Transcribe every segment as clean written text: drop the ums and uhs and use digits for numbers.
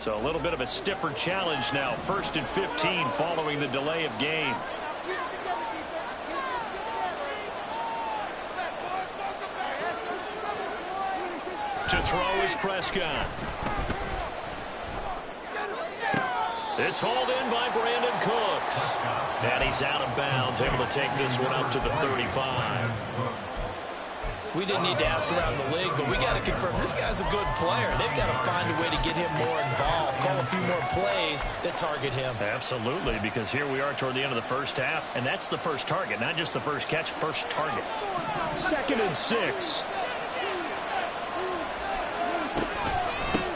So a little bit of a stiffer challenge now. 1st and 15 following the delay of game. To throw is Prescott. It's hauled in by Brandon Cooks. And he's out of bounds, able to take this one up to the 35. We didn't need to ask around the league, but we got to confirm this guy's a good player. They've got to find a way to get him more involved, call a few more plays that target him. Absolutely, because here we are toward the end of the first half, and that's the first target, not just the first catch, first target. 2nd and 6.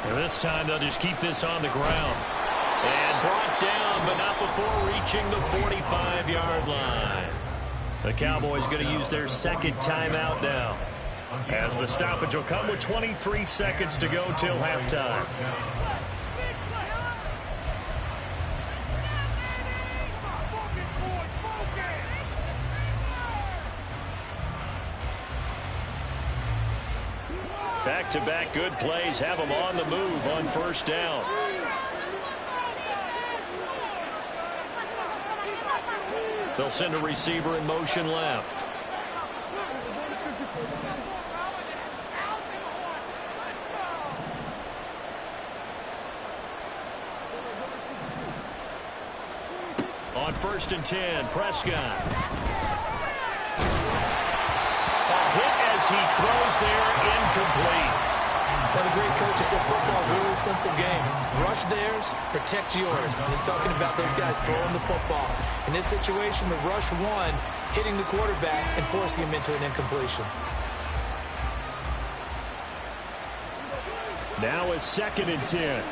And this time they'll just keep this on the ground. And brought down, but not before reaching the 45-yard line. The Cowboys going to use their second timeout now, as the stoppage will come with 23 seconds to go till halftime. Back-to-back good plays have them on the move on first down. They'll send a receiver in motion left. On 1st and 10, Prescott. A hit as he throws there, incomplete. Well, the great coach has said football is a really simple game. Rush theirs, protect yours. And he's talking about those guys throwing the football. In this situation, the rush one, hitting the quarterback and forcing him into an incompletion. Now is 2nd and 10.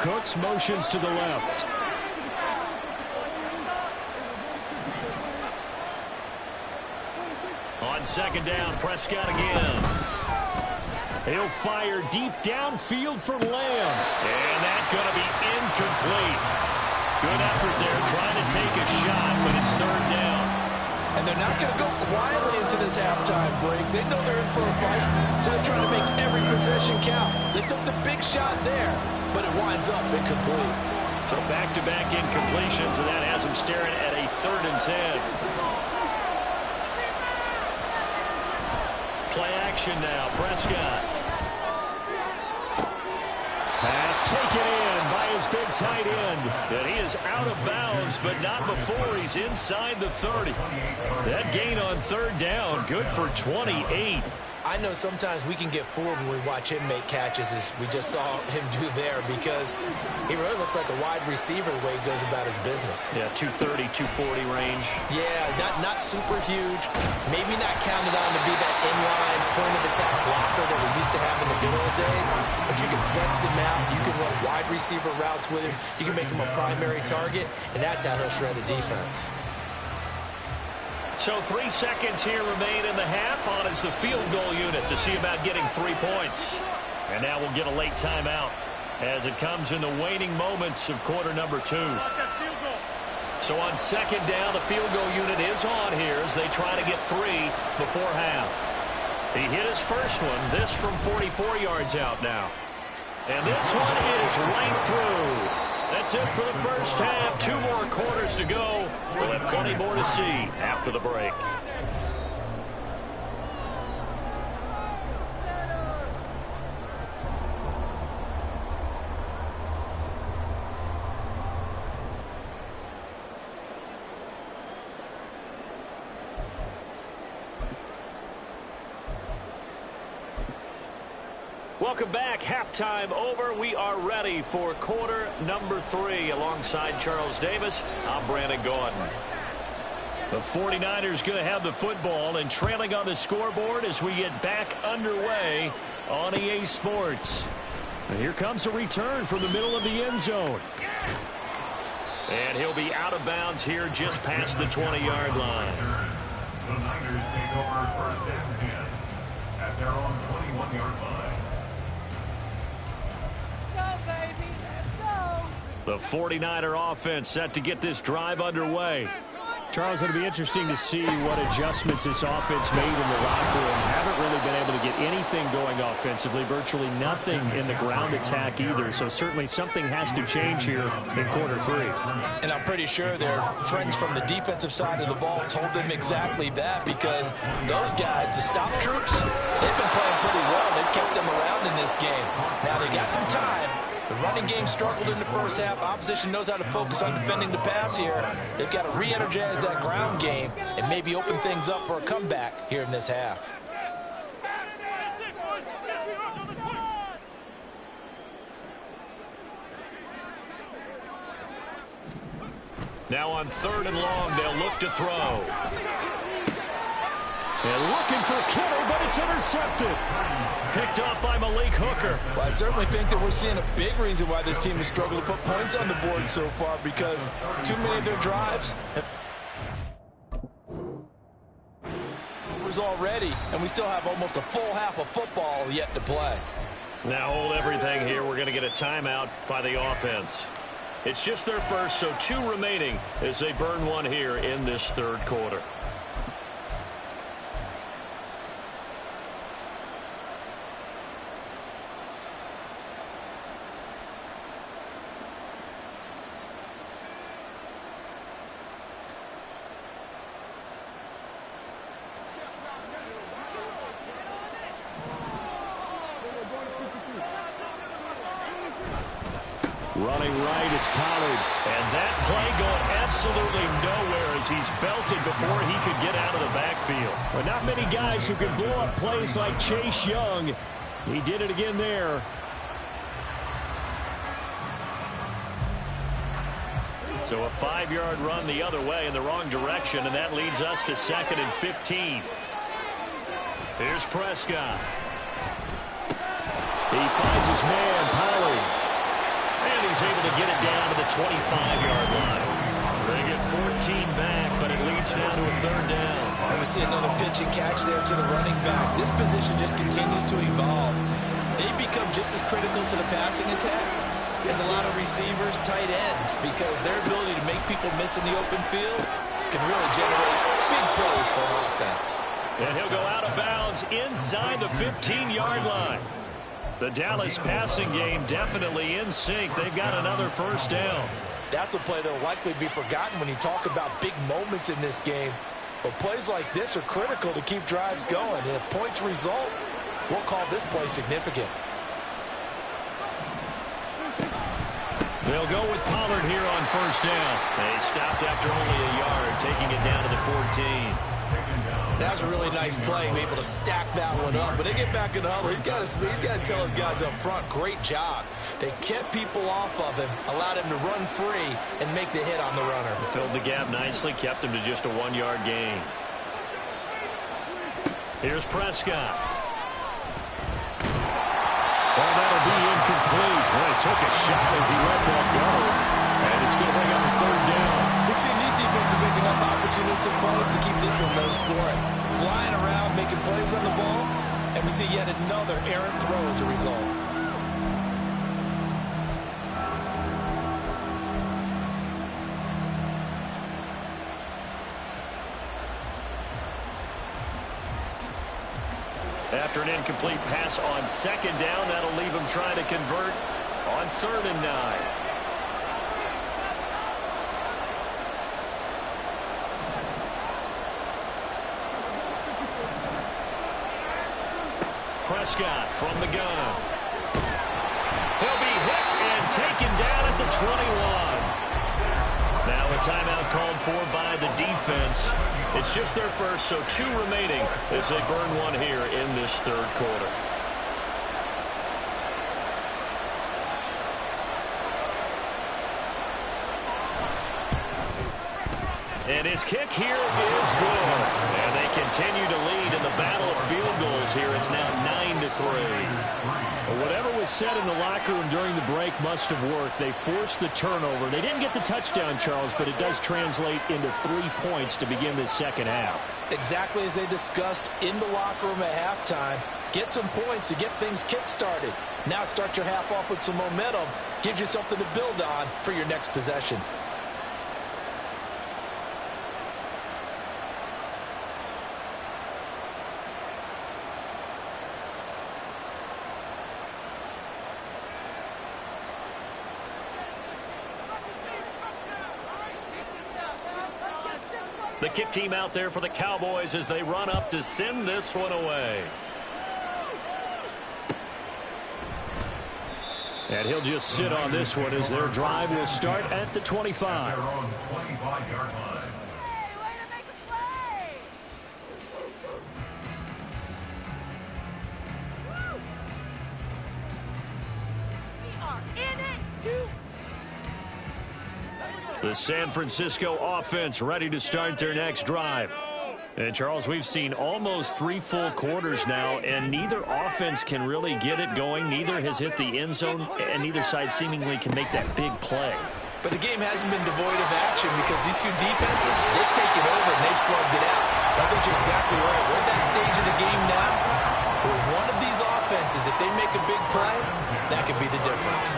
Cooks motions to the left. On 2nd down, Prescott again. He'll fire deep downfield for Lamb. And that's going to be incomplete. Good effort there, trying to take a shot, but it's 3rd down. And they're not going to go quietly into this halftime break. They know they're in for a fight, so they're trying to make every possession count. They took the big shot there, but it winds up incomplete. So back-to-back incompletions, and that has them staring at a 3rd and 10. Play action now, Prescott. Pass taken in by his big tight end. And he is out of bounds, but not before he's inside the 30. That gain on 3rd down, good for 28. I know sometimes we can get fooled when we watch him make catches, as we just saw him do there, because he really looks like a wide receiver the way he goes about his business. Yeah, 230, 240 range. Yeah, not super huge. Maybe not counted on to be that inline point-of-attack blocker that we used to have in the good old days, but you can flex him out. You can run wide receiver routes with him. You can make him a primary target, and that's how he'll shred a defense. So 3 seconds here remain in the half. On is the field goal unit to see about getting 3 points. And now we'll get a late timeout as it comes in the waning moments of quarter number 2. So on 2nd down, the field goal unit is on here as they try to get 3 before half. He hit his first one, this from 44 yards out now. And this one is right through. That's it for the first half. 2 more quarters to go. We'll have plenty more to see after the break. Welcome back. Halftime over. We are ready for quarter number 3. Alongside Charles Davis, I'm Brandon Gordon. The 49ers going to have the football and trailing on the scoreboard as we get back underway on EA Sports. And here comes a return from the middle of the end zone. And he'll be out of bounds here just past the 20-yard line. The Niners take over 1st and 10 at their own 21-yard line. The 49er offense set to get this drive underway. Charles, it'll be interesting to see what adjustments this offense made in the locker room. Haven't really been able to get anything going offensively, virtually nothing in the ground attack either. So certainly something has to change here in quarter 3. And I'm pretty sure their friends from the defensive side of the ball told them exactly that, because those guys, the stop troops, they've been playing pretty well. They've kept them around in this game. Now they got some time. The running game struggled in the first half. Opposition knows how to focus on defending the pass here. They've got to re-energize that ground game and maybe open things up for a comeback here in this half. Now on 3rd and long, they'll look to throw. And looking for Kittle, but it's intercepted. Picked up by Malik Hooker. Well, I certainly think that we're seeing a big reason why this team has struggled to put points on the board so far, because too many of their drives was already, and we still have almost a full half of football yet to play. Now hold everything here. We're going to get a timeout by the offense. It's just their first, so 2 remaining as they burn one here in this 3rd quarter. Running right, it's Pollard. And that play going absolutely nowhere as he's belted before he could get out of the backfield. But not many guys who can blow up plays like Chase Young. He did it again there. So a 5-yard run the other way in the wrong direction, and that leads us to 2nd and 15. Here's Prescott. He finds his man, Pollard. And he's able to get it down to the 25-yard line. They get 14 back, but it leads now to a 3rd down. And we see another pitch and catch there to the running back. This position just continues to evolve. They become just as critical to the passing attack as a lot of receivers, tight ends, because their ability to make people miss in the open field can really generate big plays for an offense. And he'll go out of bounds inside the 15-yard line. The Dallas passing game definitely in sync. They've got another 1st down. That's a play that will likely be forgotten when you talk about big moments in this game. But plays like this are critical to keep drives going. And if points result, we'll call this play significant. They'll go with Pollard here on 1st down. They stopped after only a yard, taking it down to the 14. That's a really nice play, able to stack that one up. But they get back in the huddle. He's got to tell his guys up front, great job. They kept people off of him, allowed him to run free, and make the hit on the runner. Filled the gap nicely, kept him to just a 1-yard gain. Here's Prescott. Well, that'll be incomplete. Boy, he took a shot as he let that go. And it's going to bring up a 3rd down. We've seen these defenses making up opportunistic plays to keep this one low scoring. Flying around, making plays on the ball, and we see yet another errant throw as a result. After an incomplete pass on 2nd down, that'll leave him trying to convert on 3rd and 9. Prescott from the gun. He'll be hit and taken down at the 21. Now a timeout called for by the defense. It's just their first, so 2 remaining as they burn one here in this 3rd quarter. And his kick here is good. And they continue to lead in the battle of field goals here. It's now 9-3. Well, whatever was said in the locker room during the break must have worked. They forced the turnover. They didn't get the touchdown, Charles, but it does translate into 3 points to begin this 2nd half. Exactly as they discussed in the locker room at halftime. Get some points to get things kick-started. Now start your half off with some momentum. Gives you something to build on for your next possession. The kick team out there for the Cowboys as they run up to send this one away. And he'll just sit on this one as their drive will start at the 25. Their own 25-yard line. The San Francisco offense ready to start their next drive. And Charles, we've seen almost 3 full quarters now, and neither offense can really get it going. Neither has hit the end zone, and neither side seemingly can make that big play. But the game hasn't been devoid of action because these two defenses, they've taken over and they've slugged it out. I think you're exactly right. We're at that stage of the game now where one of these offenses, if they make a big play, that could be the difference.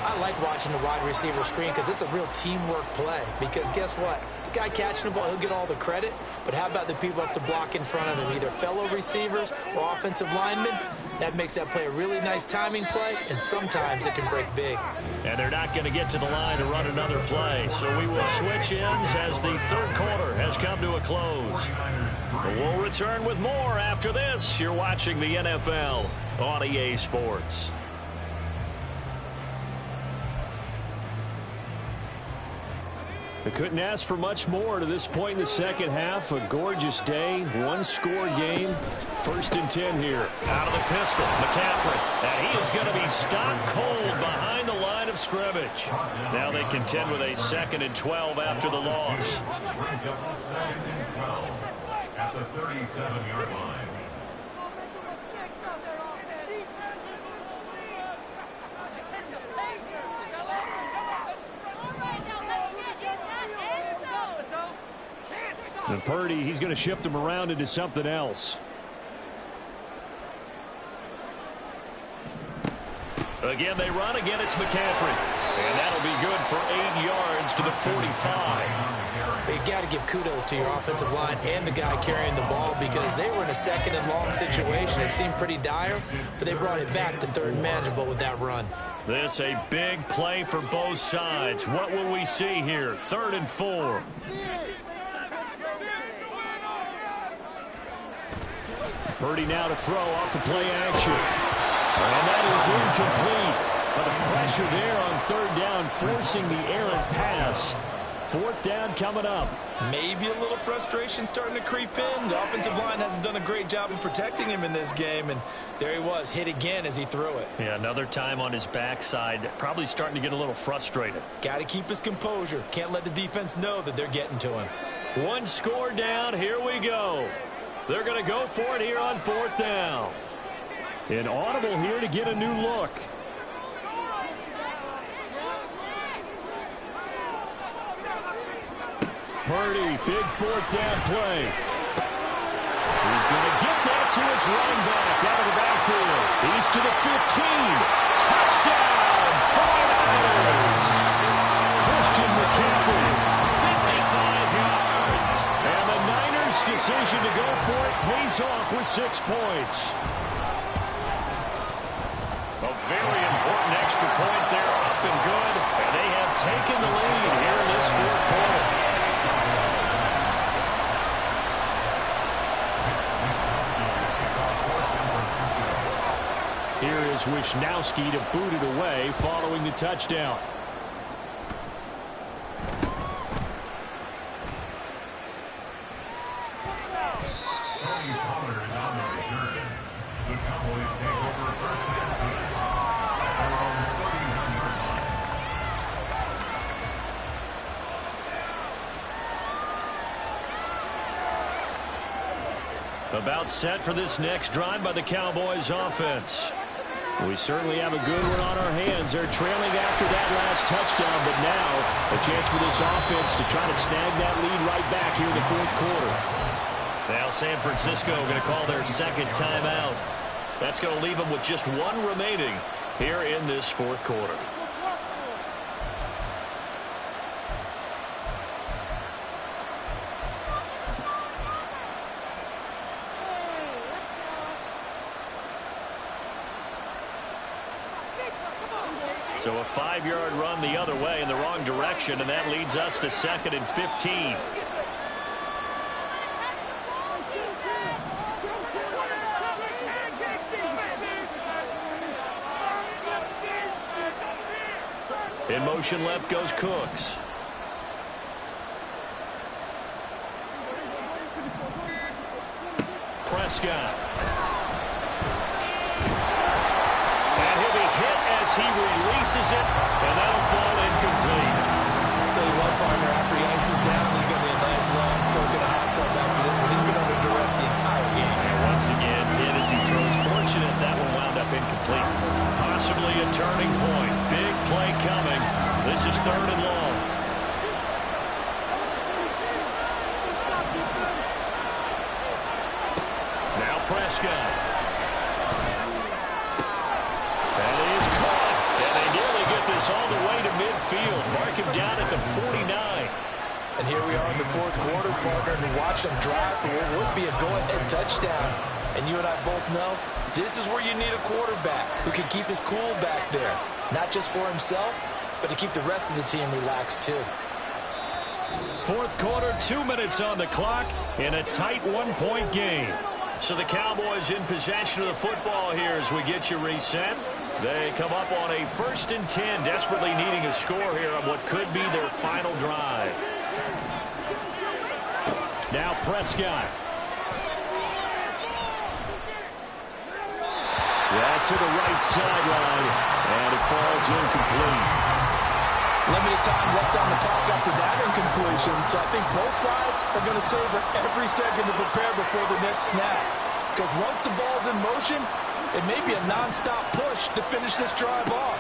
I like watching the wide receiver screen because it's a real teamwork play. Because guess what? The guy catching the ball, he'll get all the credit. But how about the people who have to block in front of him, either fellow receivers or offensive linemen? That makes that play a really nice timing play, and sometimes it can break big. And they're not going to get to the line to run another play. So we will switch ends as the third quarter has come to a close. We'll return with more after this. You're watching the NFL on EA Sports. They couldn't ask for much more to this point in the second half. A gorgeous day, one-score game. 1st and 10 here. Out of the pistol, McCaffrey. And he is going to be stopped cold behind the line of scrimmage. Now they contend with a 2nd and 12 after the loss. Brings up 2nd and 12 at the 37-yard line. And Purdy, he's going to shift him around into something else. Again, they run. Again, it's McCaffrey. And that'll be good for 8 yards to the 45. You got to give kudos to your offensive line and the guy carrying the ball because they were in a 2nd and long situation. It seemed pretty dire, but they brought it back to 3rd and manageable with that run. This a big play for both sides. What will we see here? 3rd and 4. Purdy now to throw off the play action. And that is incomplete. But the pressure there on 3rd down, forcing the errant pass. 4th down coming up. Maybe a little frustration starting to creep in. The offensive line hasn't done a great job of protecting him in this game. And there he was, hit again as he threw it. Yeah, another time on his backside. Probably starting to get a little frustrated. Got to keep his composure. Can't let the defense know that they're getting to him. 1 score down. Here we go. They're going to go for it here on 4th down. An audible here to get a new look. Purdy, big 4th down play. He's going to get that to his running back out of the backfield. He's to the 15. Touchdown, 49ers. Christian McCaffrey, 55 yards. And the Niners' decision to go for it pays off with 6 points. A very important extra point there, up and good. And they have taken the lead here in this 4th quarter. Here is Wisnowski to boot it away following the touchdown. Tony Pollard is on the return. The Cowboys take over 1st and 10 at their own 39-yard line. About set for this next drive by the Cowboys offense. We certainly have a good one on our hands. They're trailing after that last touchdown, but now a chance for this offense to try to snag that lead right back here in the 4th quarter. Now San Francisco going to call their 2nd timeout. That's going to leave them with just 1 remaining here in this 4th quarter. So a 5-yard run the other way in the wrong direction, and that leads us to 2nd and 15. In motion left goes Cooks. Prescott. And he'll be hit as he releases it, and that'll fall incomplete. I'll tell you what, partner, after he ices down, he's going to be a nice long soak in a hot tub after this one. He's been under duress the entire game. And once again, hit as he throws. Fortunate that one wound up incomplete. Possibly a turning point. Big play coming. This is 3rd and long. Now Prescott. And he is caught. And they nearly get this all the way to midfield. Mark him down at the 49. And here we are in the 4th quarter, partner, and watch them drive for what would be a go-ahead touchdown. And you and I both know this is where you need a quarterback who can keep his cool back there. Not just for himself, but to keep the rest of the team relaxed too. 4th quarter, 2 minutes on the clock in a tight 1-point game. So the Cowboys in possession of the football here as we get you reset. They come up on a 1st and 10, desperately needing a score here on what could be their final drive. Now Prescott. Yeah, to the right sideline, and it falls incomplete. Limited time left on the clock after that incompletion, so I think both sides are going to savor every second to prepare before the next snap. Because once the ball's in motion, it may be a non-stop push to finish this drive off.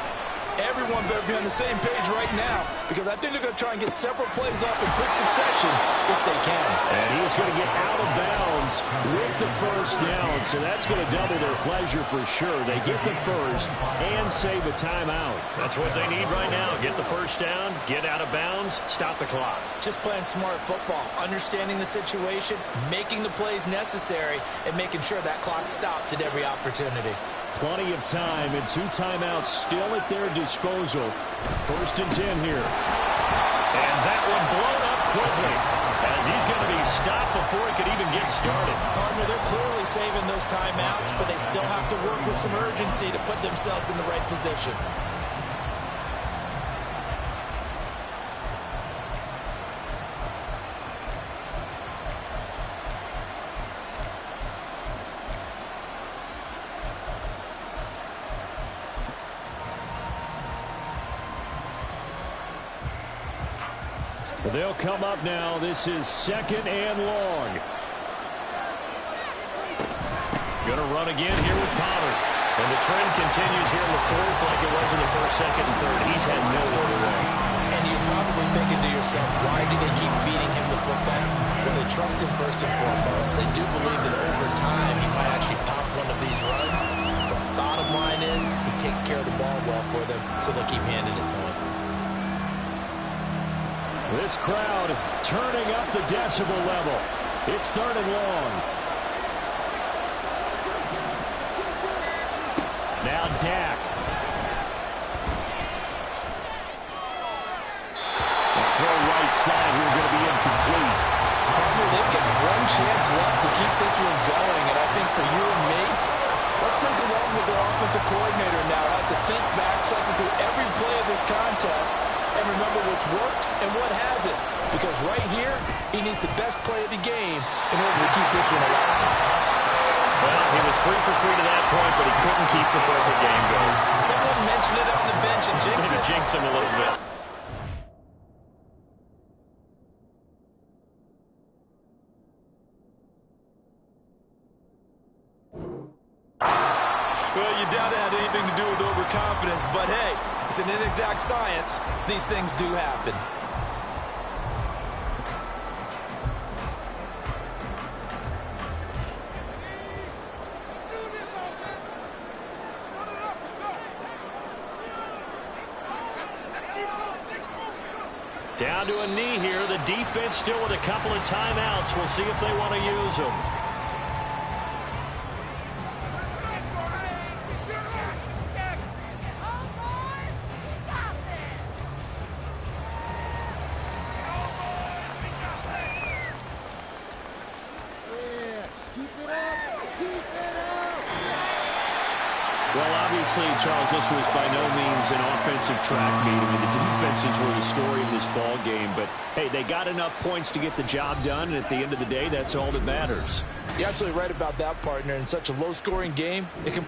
Everyone better be on the same page right now, because I think they're going to try and get several plays off in quick succession if they can. And he is going to get out of bounds with the 1st down, so that's going to double their pleasure for sure. They get the 1st and save a timeout. That's what they need right now. Get the 1st down, get out of bounds, stop the clock. Just playing smart football, understanding the situation, making the plays necessary, and making sure that clock stops at every opportunity. Plenty of time and 2 timeouts still at their disposal. 1st and 10 here. And that one blown up quickly as he's going to be stopped before he could even get started. Partner, they're clearly saving those timeouts, but they still have to work with some urgency to put themselves in the right position. They'll come up now. This is 2nd and long. Going to run again here with Pollard. And the trend continues here in the 4th like it was in the 1st, 2nd, and 3rd. He's had nowhere to run. And you're probably thinking to yourself, why do they keep feeding him the football? Well, they trust him first and foremost. They do believe that over time he might actually pop one of these runs. The bottom line is he takes care of the ball well for them, so they'll keep handing it to him. This crowd turning up the decibel level. It's 3rd and long. Now Dak. Throw right side here going to be incomplete. They've got one chance left to keep this one going, and I think for you and me, let's think along with their offensive coordinator now. Has to think back, cycle through every play of this contest, and remember what's worked and what hasn't. Because right here, he needs the best play of the game in order to keep this one alive. Well, he was 3 for 3 to that point, but he couldn't keep the perfect game going. Someone mentioned it on the bench and jinxed it. Jinx him a little bit. Well, you doubt it had anything to do with overconfidence, but hey, it's an inexact science. These things do happen. Down to a knee here. The defense still with a couple of timeouts. We'll see if they want to use them. Well, obviously, Charles, this was by no means an offensive track meet. I mean, the defenses were the story in this ball game. But, hey, they got enough points to get the job done, and at the end of the day, that's all that matters. You're absolutely right about that, partner. In such a low-scoring game, it can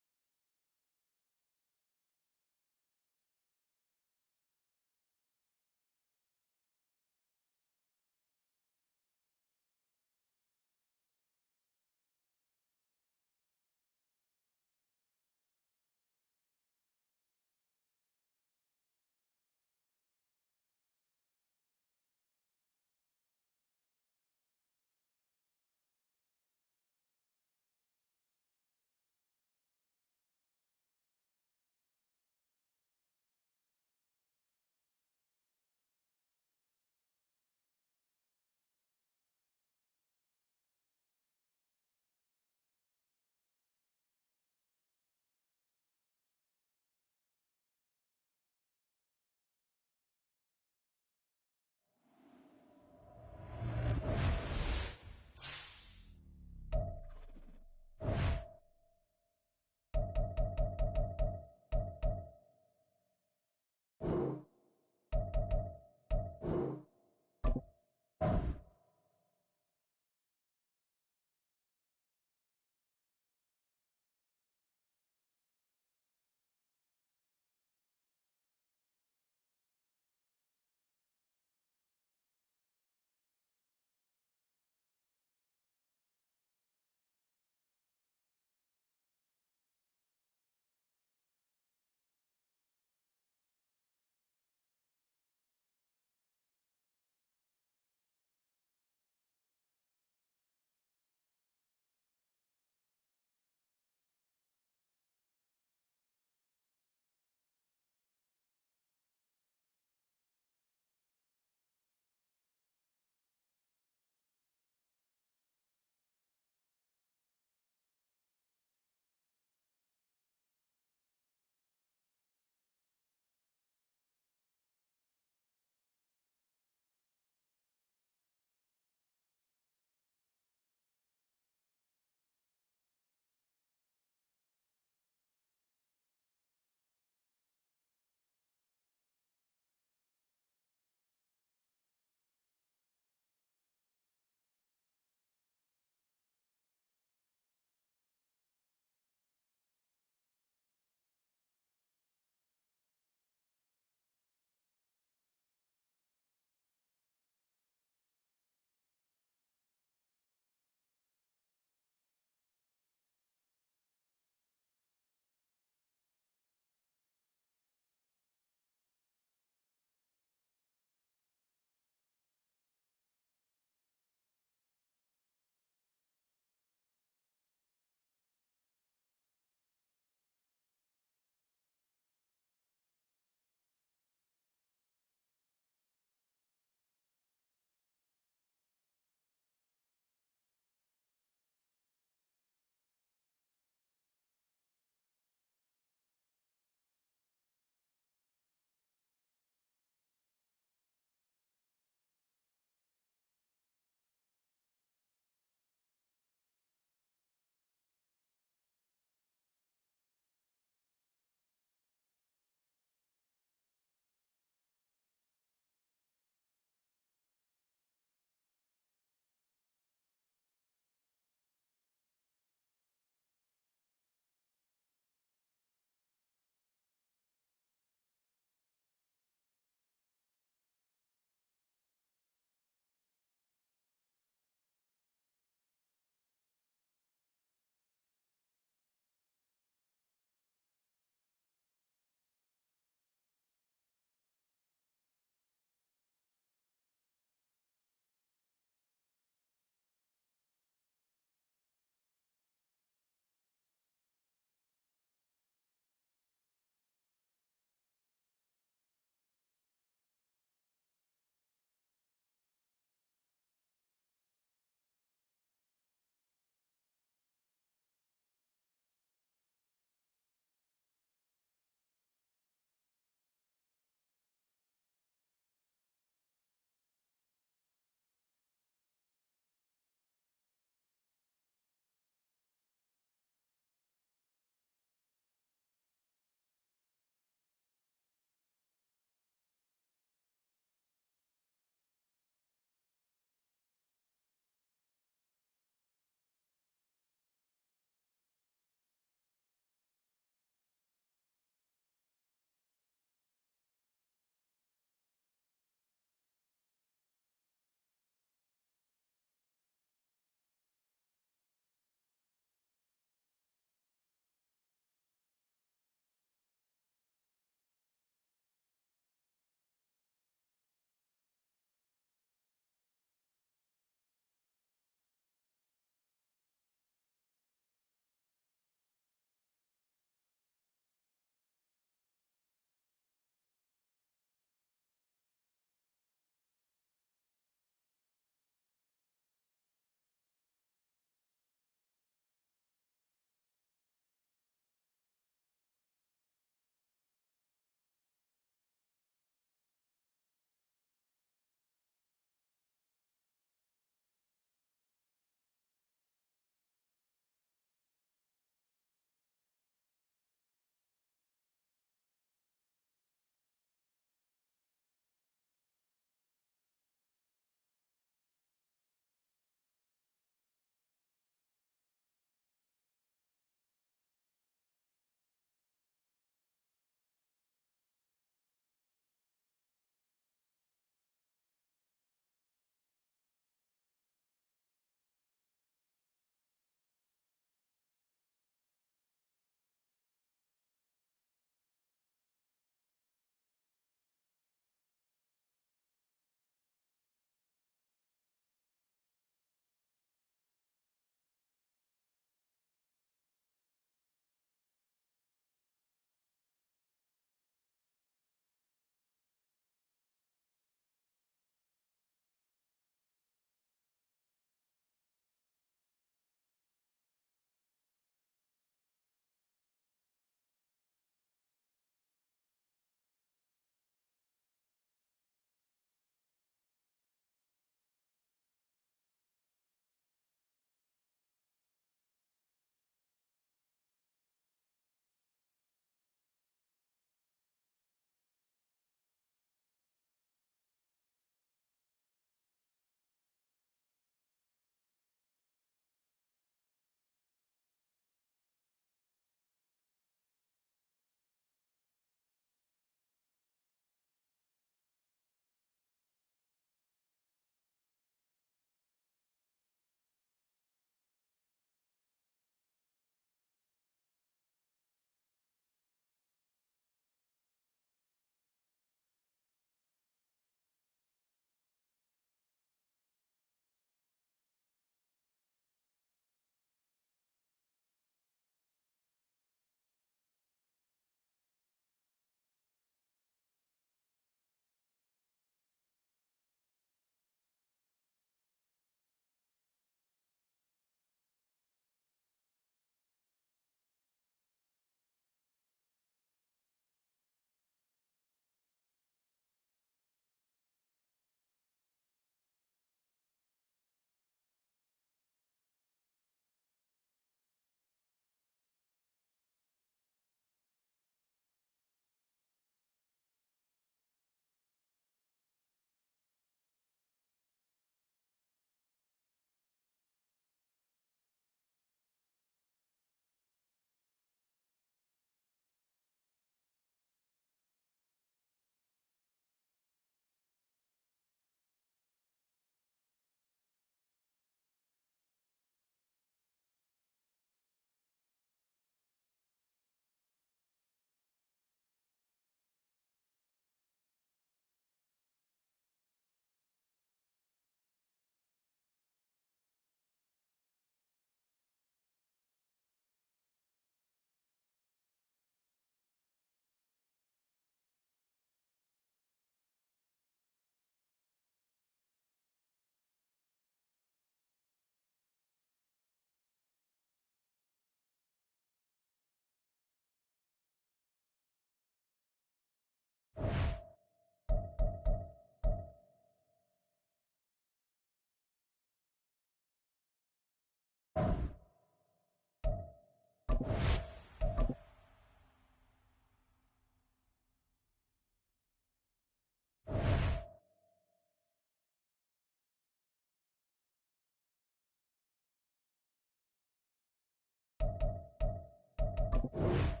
Bye.